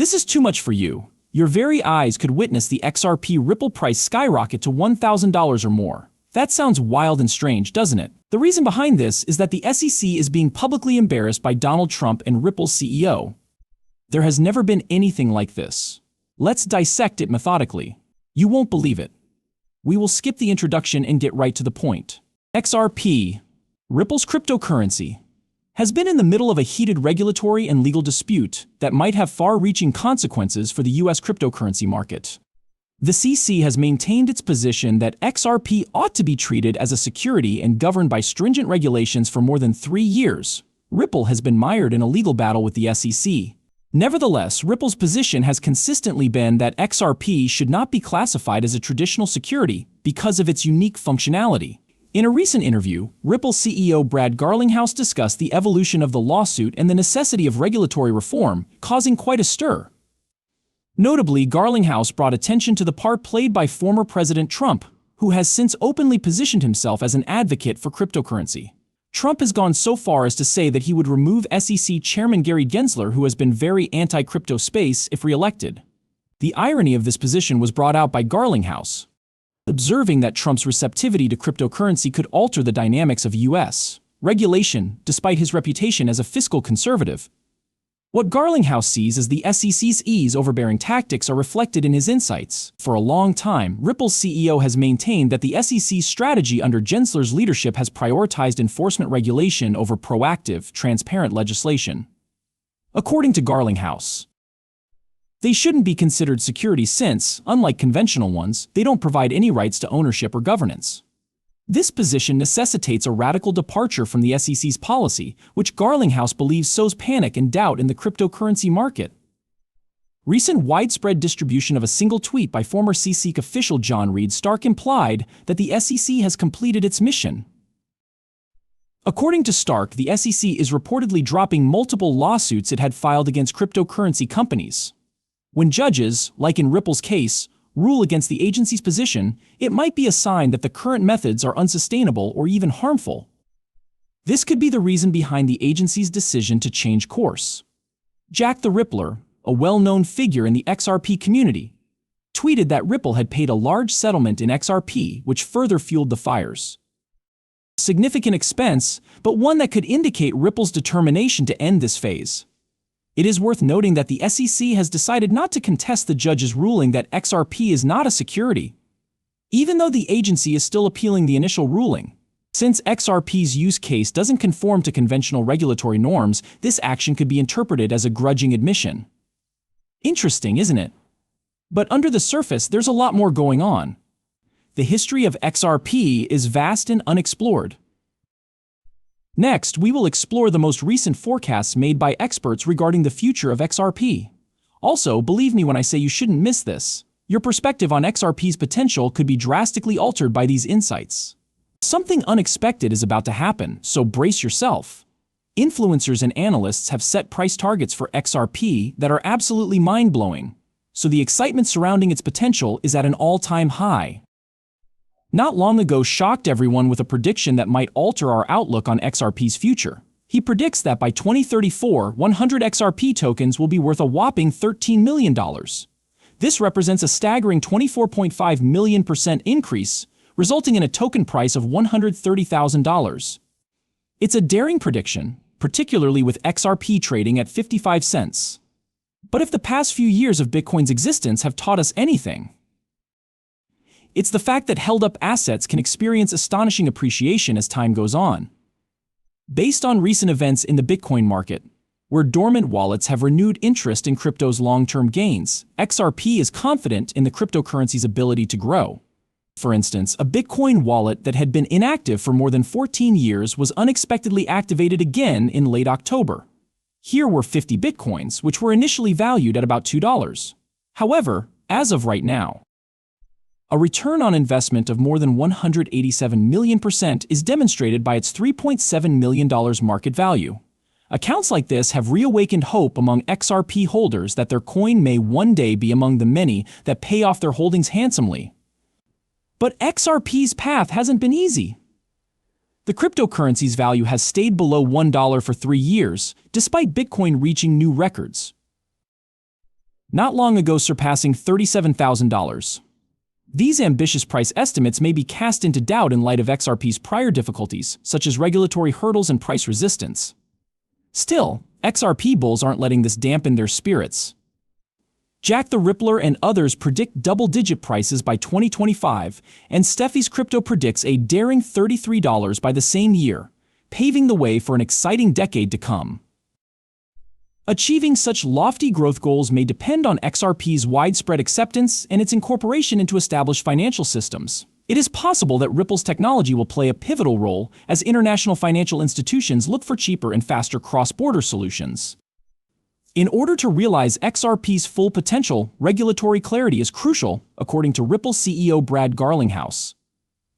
This is too much for you. Your very eyes could witness the XRP Ripple price skyrocket to $1,000 or more. That sounds wild and strange, doesn't it? The reason behind this is that the SEC is being publicly embarrassed by Donald Trump and Ripple's CEO. There has never been anything like this. Let's dissect it methodically. You won't believe it. We will skip the introduction and get right to the point. XRP, Ripple's cryptocurrency, has been in the middle of a heated regulatory and legal dispute that might have far-reaching consequences for the US cryptocurrency market. The CC has maintained its position that XRP ought to be treated as a security and governed by stringent regulations for more than 3 years. Ripple has been mired in a legal battle with the SEC. Nevertheless, Ripple's position has consistently been that XRP should not be classified as a traditional security because of its unique functionality. In a recent interview, Ripple CEO Brad Garlinghouse discussed the evolution of the lawsuit and the necessity of regulatory reform, causing quite a stir. Notably, Garlinghouse brought attention to the part played by former President Trump, who has since openly positioned himself as an advocate for cryptocurrency. Trump has gone so far as to say that he would remove SEC Chairman Gary Gensler, who has been very anti-crypto space, if re-elected. The irony of this position was brought out by Garlinghouse, observing that Trump's receptivity to cryptocurrency could alter the dynamics of U.S. regulation, despite his reputation as a fiscal conservative. What Garlinghouse sees as the SEC's overbearing tactics are reflected in his insights. For a long time, Ripple's CEO has maintained that the SEC's strategy under Gensler's leadership has prioritized enforcement regulation over proactive, transparent legislation. According to Garlinghouse, they shouldn't be considered securities since, unlike conventional ones, they don't provide any rights to ownership or governance. This position necessitates a radical departure from the SEC's policy, which Garlinghouse believes sows panic and doubt in the cryptocurrency market. Recent widespread distribution of a single tweet by former CC official John Reed Stark implied that the SEC has completed its mission. According to Stark, the SEC is reportedly dropping multiple lawsuits it had filed against cryptocurrency companies. When judges, like in Ripple's case, rule against the agency's position, it might be a sign that the current methods are unsustainable or even harmful. This could be the reason behind the agency's decision to change course. Jack the Rippler, a well-known figure in the XRP community, tweeted that Ripple had paid a large settlement in XRP, which further fueled the fires. Significant expense, but one that could indicate Ripple's determination to end this phase. It is worth noting that the SEC has decided not to contest the judge's ruling that XRP is not a security, even though the agency is still appealing the initial ruling. Since XRP's use case doesn't conform to conventional regulatory norms, this action could be interpreted as a grudging admission. Interesting, isn't it? But under the surface, there's a lot more going on. The history of XRP is vast and unexplored. Next, we will explore the most recent forecasts made by experts regarding the future of XRP. Also, believe me when I say you shouldn't miss this. Your perspective on XRP's potential could be drastically altered by these insights. Something unexpected is about to happen, so brace yourself. Influencers and analysts have set price targets for XRP that are absolutely mind-blowing, so the excitement surrounding its potential is at an all-time high. Not long ago shocked everyone with a prediction that might alter our outlook on XRP's future. He predicts that by 2034, 100 XRP tokens will be worth a whopping $13 million. This represents a staggering 24.5 million% increase, resulting in a token price of $130,000. It's a daring prediction, particularly with XRP trading at 55 cents. But if the past few years of Bitcoin's existence have taught us anything, it's the fact that held-up assets can experience astonishing appreciation as time goes on. Based on recent events in the Bitcoin market, where dormant wallets have renewed interest in crypto's long-term gains, XRP is confident in the cryptocurrency's ability to grow. For instance, a Bitcoin wallet that had been inactive for more than 14 years was unexpectedly activated again in late October. Here were 50 Bitcoins, which were initially valued at about $2. However, as of right now, a return on investment of more than 187 million% is demonstrated by its $3.7 million market value. Accounts like this have reawakened hope among XRP holders that their coin may one day be among the many that pay off their holdings handsomely. But XRP's path hasn't been easy. The cryptocurrency's value has stayed below $1 for 3 years, despite Bitcoin reaching new records. not long ago surpassing $37,000. These ambitious price estimates may be cast into doubt in light of XRP's prior difficulties, such as regulatory hurdles and price resistance. Still, XRP bulls aren't letting this dampen their spirits. Jack the Rippler and others predict double-digit prices by 2025, and Steffi's Crypto predicts a daring $33 by the same year, paving the way for an exciting decade to come. Achieving such lofty growth goals may depend on XRP's widespread acceptance and its incorporation into established financial systems. It is possible that Ripple's technology will play a pivotal role as international financial institutions look for cheaper and faster cross-border solutions. In order to realize XRP's full potential, regulatory clarity is crucial, according to Ripple CEO Brad Garlinghouse.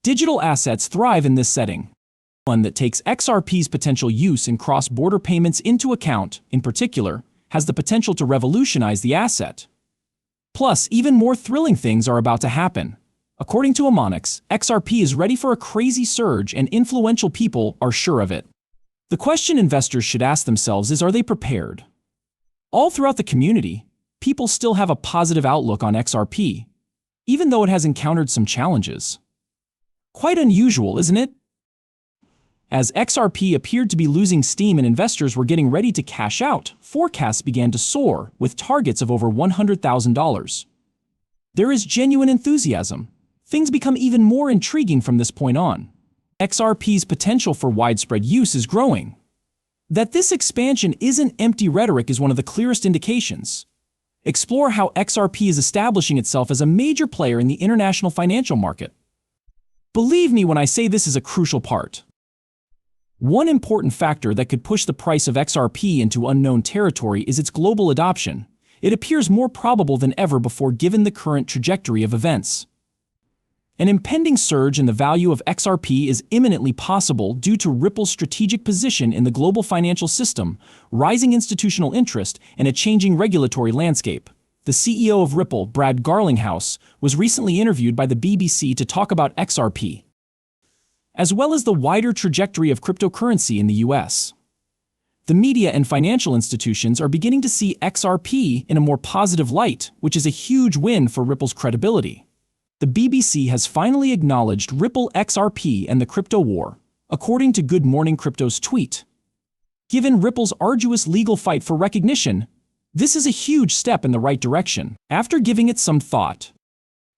Digital assets thrive in this setting. One that takes XRP's potential use in cross-border payments into account, in particular, has the potential to revolutionize the asset. Plus, even more thrilling things are about to happen. According to sitio, XRP is ready for a crazy surge and influential people are sure of it. The question investors should ask themselves is, are they prepared? All throughout the community, people still have a positive outlook on XRP, even though it has encountered some challenges. Quite unusual, isn't it? As XRP appeared to be losing steam and investors were getting ready to cash out, forecasts began to soar, with targets of over $100,000. There is genuine enthusiasm. Things become even more intriguing from this point on. XRP's potential for widespread use is growing. That this expansion isn't empty rhetoric is one of the clearest indications. Explore how XRP is establishing itself as a major player in the international financial market. Believe me when I say this is a crucial part. One important factor that could push the price of XRP into unknown territory is its global adoption. It appears more probable than ever before given the current trajectory of events. An impending surge in the value of XRP is imminently possible due to Ripple's strategic position in the global financial system, rising institutional interest, and a changing regulatory landscape. The CEO of Ripple, Brad Garlinghouse, was recently interviewed by the BBC to talk about XRP, as well as the wider trajectory of cryptocurrency in the US. The media and financial institutions are beginning to see XRP in a more positive light, which is a huge win for Ripple's credibility. The BBC has finally acknowledged Ripple XRP and the crypto war, according to Good Morning Crypto's tweet. Given Ripple's arduous legal fight for recognition, this is a huge step in the right direction. After giving it some thought,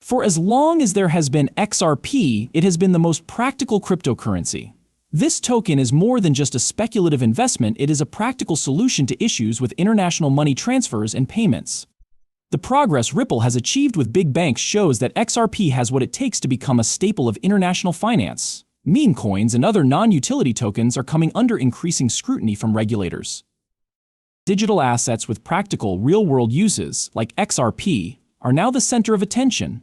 for as long as there has been XRP, it has been the most practical cryptocurrency. This token is more than just a speculative investment, it is a practical solution to issues with international money transfers and payments. The progress Ripple has achieved with big banks shows that XRP has what it takes to become a staple of international finance. Meme coins and other non-utility tokens are coming under increasing scrutiny from regulators. Digital assets with practical, real-world uses, like XRP, are now the center of attention.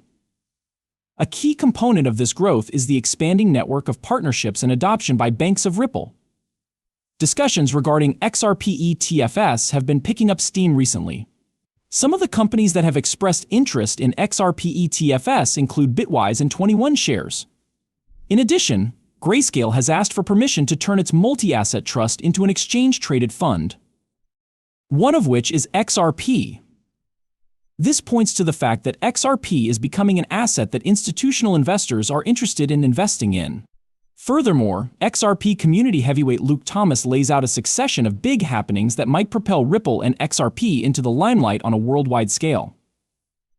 A key component of this growth is the expanding network of partnerships and adoption by banks of Ripple. Discussions regarding XRP ETFs have been picking up steam recently. Some of the companies that have expressed interest in XRP ETFs include Bitwise and 21 Shares. In addition, Grayscale has asked for permission to turn its multi-asset trust into an exchange-traded fund, one of which is XRP. This points to the fact that XRP is becoming an asset that institutional investors are interested in investing in. Furthermore, XRP community heavyweight Luke Thomas lays out a succession of big happenings that might propel Ripple and XRP into the limelight on a worldwide scale.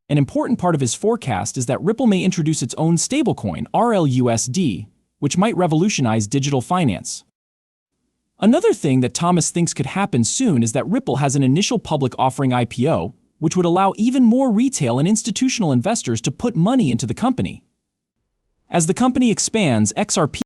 An important part of his forecast is that Ripple may introduce its own stablecoin, RLUSD, which might revolutionize digital finance. Another thing that Thomas thinks could happen soon is that Ripple has an initial public offering IPO, which would allow even more retail and institutional investors to put money into the company. As the company expands, XRP